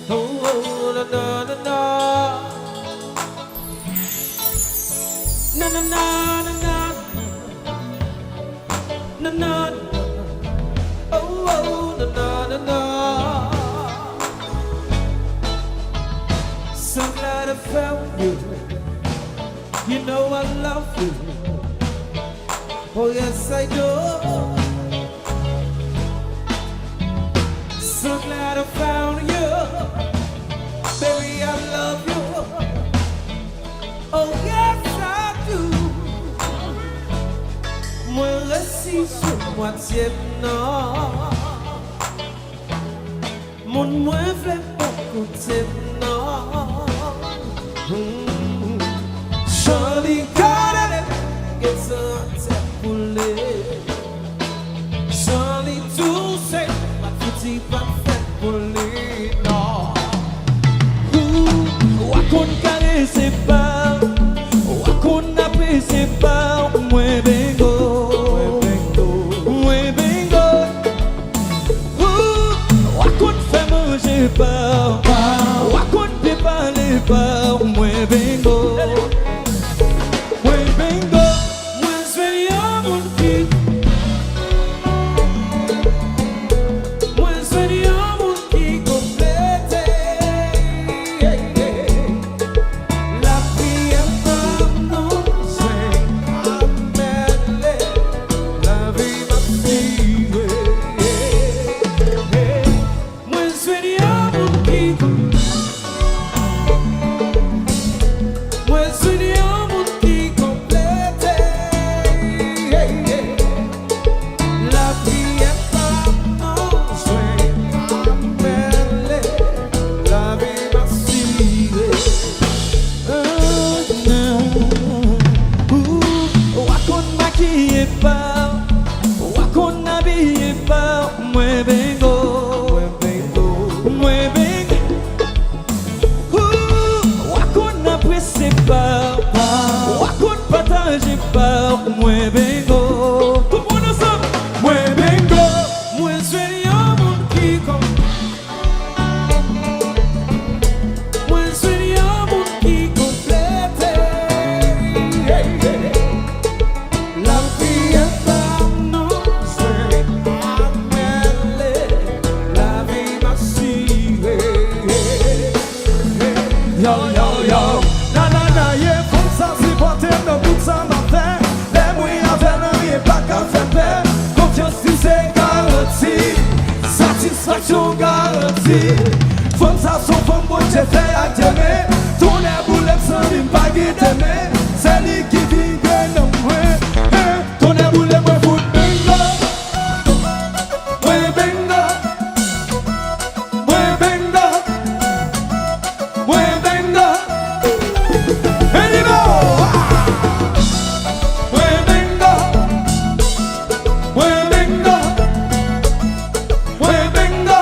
Oh, oh, na na na na. Na na na na na. Na na. Oh, oh, na na na na. So glad I found you. You know I love you. Oh yes I do. So glad I found you. Baby I love you. Oh yes I do. Moi aussi je moitié non. Mon moi fait beaucoup de non. Surely got it. It's a temple. Surely to say my footy perfect bully. No. Wakon kare se pa, wakon ape se pa, mwe bengo, mwe bengo. Wakon fe manje pa, wakon pe pale pa, mwe bengo, mwe bengo. Mwen swenye moun ki. Mwen swenye moun ki komplete. La vie fam nou swen amele. La vie ma fille. Mwen swenye moun ki. Mwen swenye moun ki komplete. La vie fam nou swen amele. La vie ma fille. Wakon makiye pa, wakon abiye pa, mwe bengo, mwe bengo. Wakon aprese pa, wakon pataje pa, mwe bengo. Tout le monde ensemble, mwe bengo. Mwen swenye moun ki kom. Mwen swenye moun ki komplete. La vie fam nou swen amele. La vie ma fille. Yo, yo, yo, na na na, ye fom sa si pote nan bout sa ma fe. Le mwen ave nan ye pa ka fe pe. Konfians li se garanti, satisfaksyon garanti. Fom sa son fom bon je fe ak teme. Toune boulep san mi pa gi teme. Se li ki vingwe nan mwen. Toune boulep mwen fout bengo. Mwen bengo. Mwen bengo. Mwen bengo. Anymore. Mwen bengo. Mwen bengo. Mwen bengo.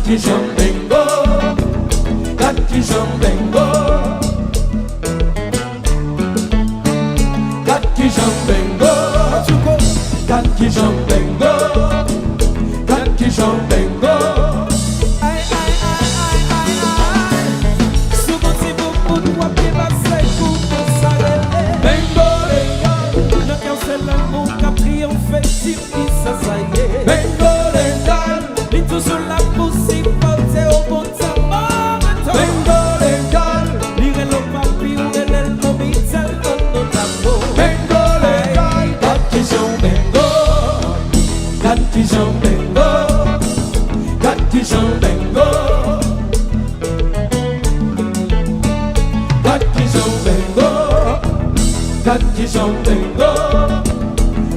Kaki Jambengo, Kaki Jambengo, Kaki Jambengo, Kaki Jambengo, Kaki Jambengo. Ay, ay, ay, ay, ay, ay. Souvent si vous pouvez voir bien passer pour vous s'arrêter. Bengo legal, Le cœur c'est l'amour qui a triomphé, si ça y est. Bengo legal, Et toujours la possibilité au bon temps. Bengo legal, Lire le papier ou le mobitel dans notre amour. Bengo legal, Kaki Jambengo, Kaki Jambengo, Kaki Jambengo, Kaki Jambengo, Kaki Jambengo,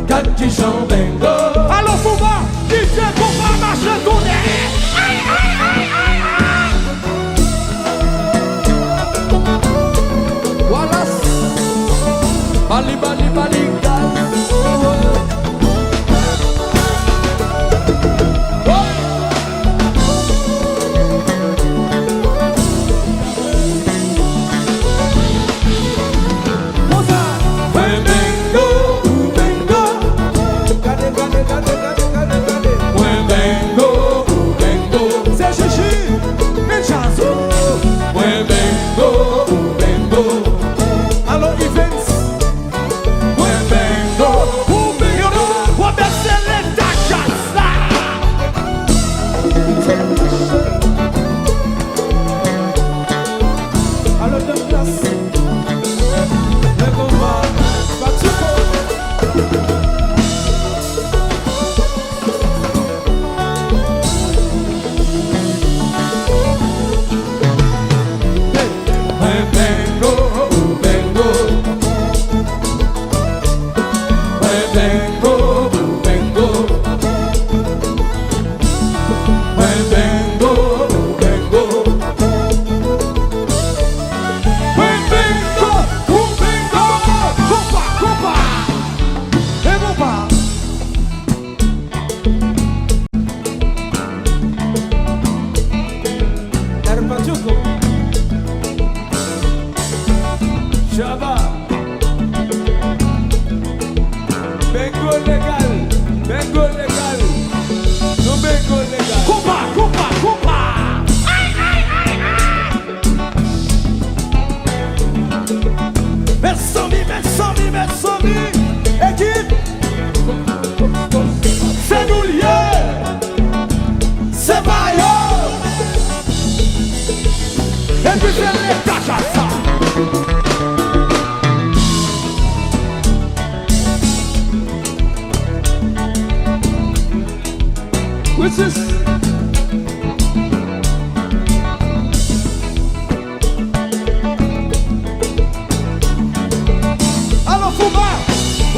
Kaki Jambengo. Alors Fouba, DJ Compa marche tourner. Voilà. Bali, bali, bali, gal. Bengo, bengo, Gade, gade, gade, gade, gade, gade. bengo, bengo, C'est Chichi, Michazo. bengo, bengo, Alors Events, bengo. Oubigano, Wabesele Takasa. Alors de place. Le combat. Batuko. Bengo, bengo, bengo, bengo, bengo, bengo, Compa, Compa. Et mon pas. El Batuko. Java. Bengo legal. Bengo legal. No bengo legal. Compa, Compa, Compa. Merci, équipe. C'est nous liés. C'est Mayo. Et puis c'est les Takasa. What's this? Alors Fouba,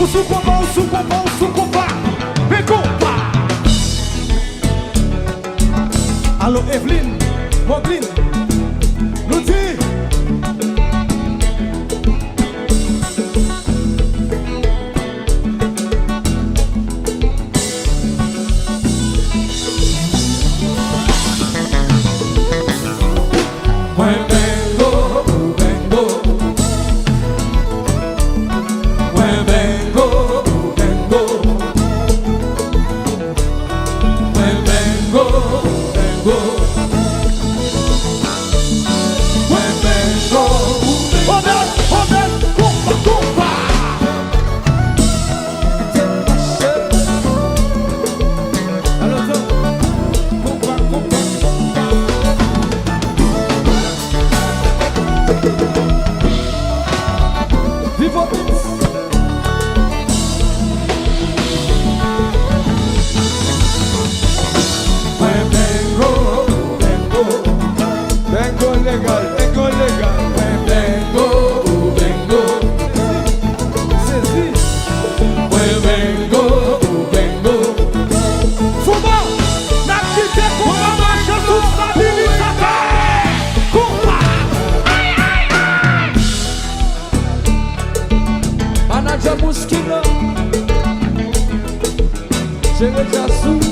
o Sucomba, o Sucomba, o Sucomba, vem compa. Alô Evelyn, Moglin, Luti. Chega de açúcar.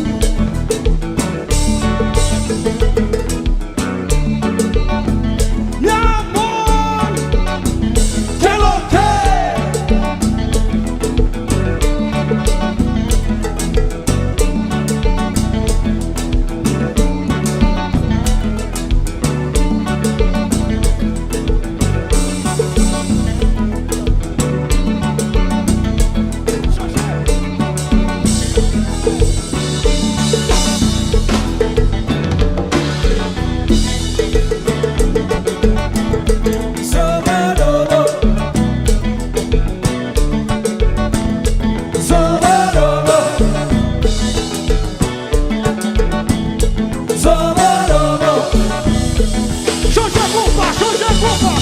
compas, changez compas.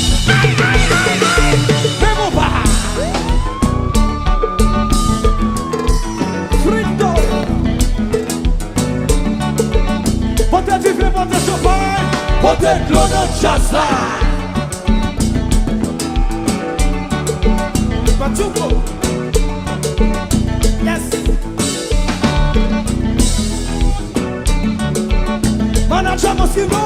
Fais mon pas. Frito. Potez du vin, potez champagne. Potez de l'eau dans chasse là. Pachuco. Yes. Manager Moskimo.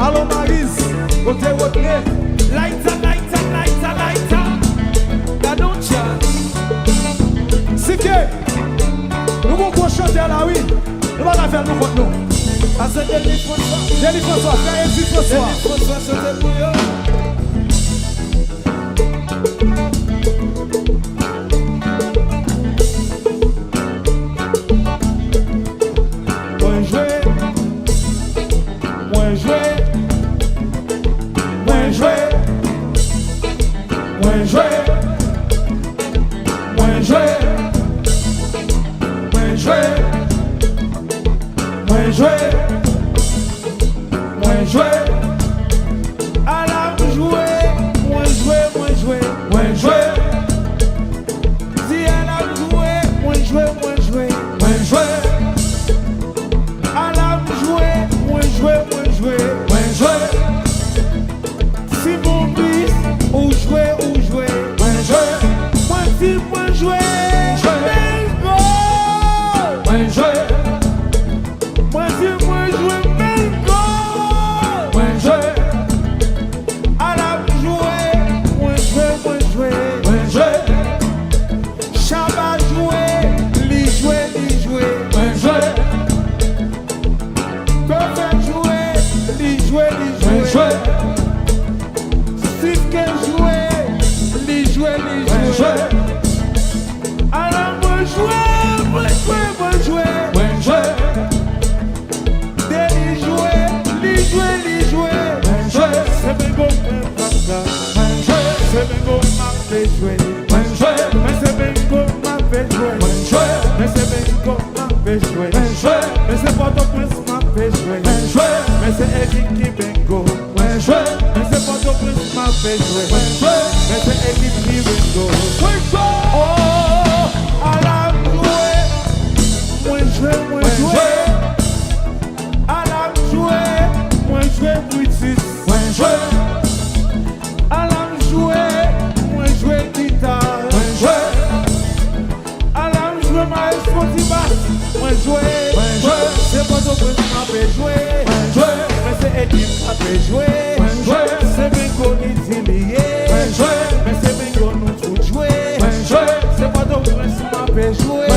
Allô Maris, côté votre Lighter, lighter, lighter, lighter. That don't chance. c'est que nous allons chanter à la oui. Nous allons faire nous contre nous. À ce dernier François. Denis François, frère Edith François. François, c'était pour eux. Mais c'est pas ton prince m'a fait jouer. Mais c'est Eric qui bingo. Mais c'est pas ton prince m'a fait jouer. Mais c'est Eric qui bingo. Oh, à la jouer. Moi jouer. À la jouer. Moi jouer British. À la jouer. Moi jouer guitare. À la jouer ma Spotify. Moi jouer. C'est pas ton prince m'a fait jouer. Mais c'est Eddie qui m'a fait jouer. C'est bingo l'itilier. Mais c'est bingo nous tout jouer. C'est pas ton prince m'a fait jouer.